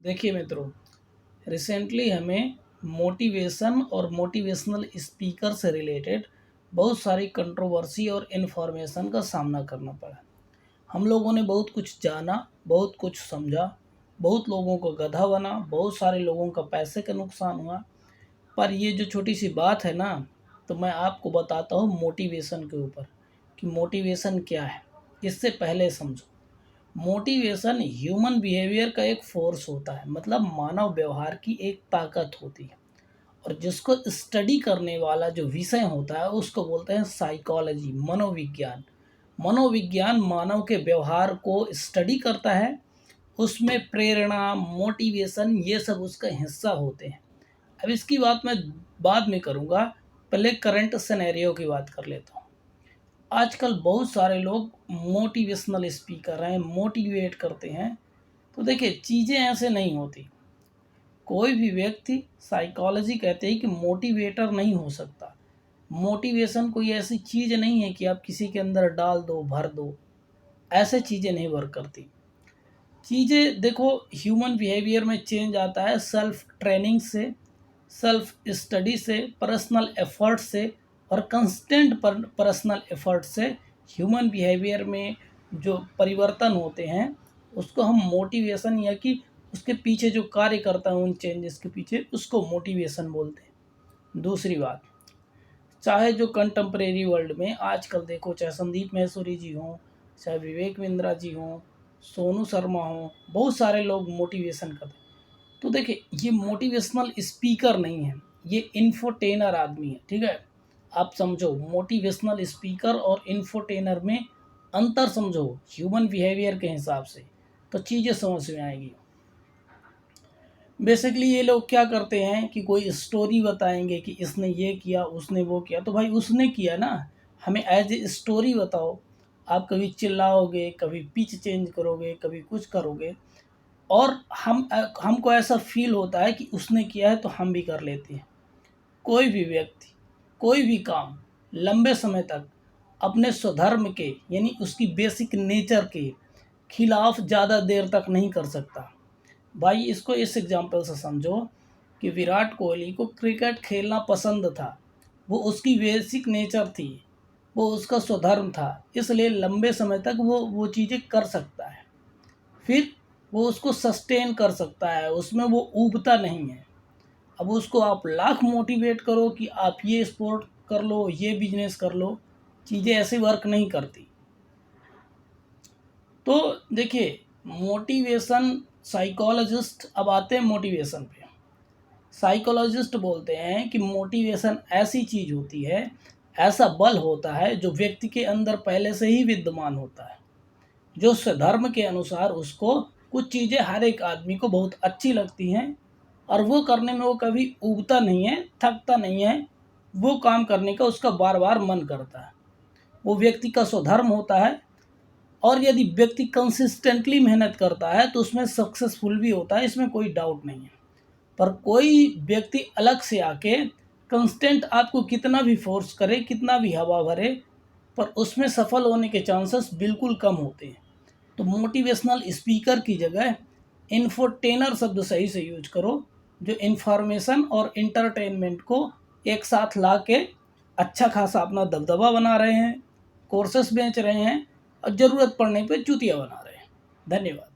देखिए मित्रों, रिसेंटली हमें मोटिवेशन और मोटिवेशनल स्पीकर से रिलेटेड बहुत सारी कंट्रोवर्सी और इन्फॉर्मेशन का सामना करना पड़ा। हम लोगों ने बहुत कुछ जाना, बहुत कुछ समझा, बहुत लोगों को गधा बना, बहुत सारे लोगों का पैसे का नुकसान हुआ। पर ये जो छोटी सी बात है ना, तो मैं आपको बताता हूँ मोटिवेशन के ऊपर कि मोटिवेशन क्या है। इससे पहले समझो, मोटिवेशन ह्यूमन बिहेवियर का एक फोर्स होता है, मतलब मानव व्यवहार की एक ताकत होती है। और जिसको स्टडी करने वाला जो विषय होता है उसको बोलते हैं साइकोलॉजी, मनोविज्ञान। मनोविज्ञान मानव के व्यवहार को स्टडी करता है, उसमें प्रेरणा, मोटिवेशन ये सब उसका हिस्सा होते हैं। अब इसकी बात मैं बाद में करूँगा, पहले करंट सिनेरियो की बात कर लेता हूँ। आजकल बहुत सारे लोग मोटिवेशनल स्पीकर हैं, मोटिवेट करते हैं। तो देखिए, चीज़ें ऐसे नहीं होती। कोई भी व्यक्ति, साइकोलॉजी कहते हैं कि मोटिवेटर नहीं हो सकता। मोटिवेशन कोई ऐसी चीज़ नहीं है कि आप किसी के अंदर डाल दो, भर दो। ऐसे चीज़ें नहीं वर्क करती। चीज़ें देखो, ह्यूमन बिहेवियर में चेंज आता है सेल्फ ट्रेनिंग से, सेल्फ स्टडी से, पर्सनल एफर्ट से और कंस्टेंट पर्सनल एफर्ट से। ह्यूमन बिहेवियर में जो परिवर्तन होते हैं उसको हम मोटिवेशन, या कि उसके पीछे जो कार्य करता है उन चेंजेस के पीछे, उसको मोटिवेशन बोलते हैं। दूसरी बात, चाहे जो कंटेम्प्रेरी वर्ल्ड में आजकल देखो, चाहे संदीप महेश्वरी जी हों, चाहे विवेक बिंद्रा जी हों, सोनू शर्मा हों, बहुत सारे लोग मोटिवेशन करते हैं। तो देखिए, ये मोटिवेशनल स्पीकर नहीं है, ये इन्फोटेनर आदमी है। ठीक है, आप समझो मोटिवेशनल स्पीकर और इन्फोटेनर में अंतर समझो ह्यूमन बिहेवियर के हिसाब से, तो चीज़ें समझ में आएगी। बेसिकली ये लोग क्या करते हैं कि कोई स्टोरी बताएंगे कि इसने ये किया, उसने वो किया। तो भाई उसने किया ना, हमें एज ए स्टोरी बताओ। आप कभी चिल्लाओगे, कभी पिच चेंज करोगे, कभी कुछ करोगे, और हमको ऐसा फील होता है कि उसने किया है तो हम भी कर लेते हैं। कोई भी व्यक्ति कोई भी काम लंबे समय तक अपने स्वधर्म के, यानी उसकी बेसिक नेचर के खिलाफ ज़्यादा देर तक नहीं कर सकता। भाई इसको इस एग्जांपल से समझो कि विराट कोहली को क्रिकेट खेलना पसंद था, वो उसकी बेसिक नेचर थी, वो उसका स्वधर्म था, इसलिए लंबे समय तक वो चीज़ें कर सकता है। फिर वो उसको सस्टेन कर सकता है, उसमें वो ऊबता नहीं है। अब उसको आप लाख मोटिवेट करो कि आप ये स्पोर्ट कर लो, ये बिजनेस कर लो, चीज़ें ऐसे वर्क नहीं करती। तो देखिए, मोटिवेशन साइकोलॉजिस्ट, अब आते हैं मोटिवेशन पे। साइकोलॉजिस्ट बोलते हैं कि मोटिवेशन ऐसी चीज़ होती है, ऐसा बल होता है जो व्यक्ति के अंदर पहले से ही विद्यमान होता है, जो स्वधर्म के अनुसार उसको कुछ चीज़ें हर एक आदमी को बहुत अच्छी लगती हैं, और वो करने में वो कभी ऊबता नहीं है, थकता नहीं है। वो काम करने का उसका बार बार मन करता है, वो व्यक्ति का स्वधर्म होता है। और यदि व्यक्ति कंसिस्टेंटली मेहनत करता है तो उसमें सक्सेसफुल भी होता है, इसमें कोई डाउट नहीं है। पर कोई व्यक्ति अलग से आके कंस्टेंट आपको कितना भी फोर्स करे, कितना भी हवा भरे, पर उसमें सफल होने के चांसेस बिल्कुल कम होते हैं। तो मोटिवेशनल स्पीकर की जगह इन्फोटेनर शब्द सही से यूज करो, जो इन्फॉर्मेशन और इंटरटेनमेंट को एक साथ ला के अच्छा खासा अपना दबदबा बना रहे हैं, कोर्सेस बेच रहे हैं, और ज़रूरत पड़ने पे चूतिया बना रहे हैं। धन्यवाद।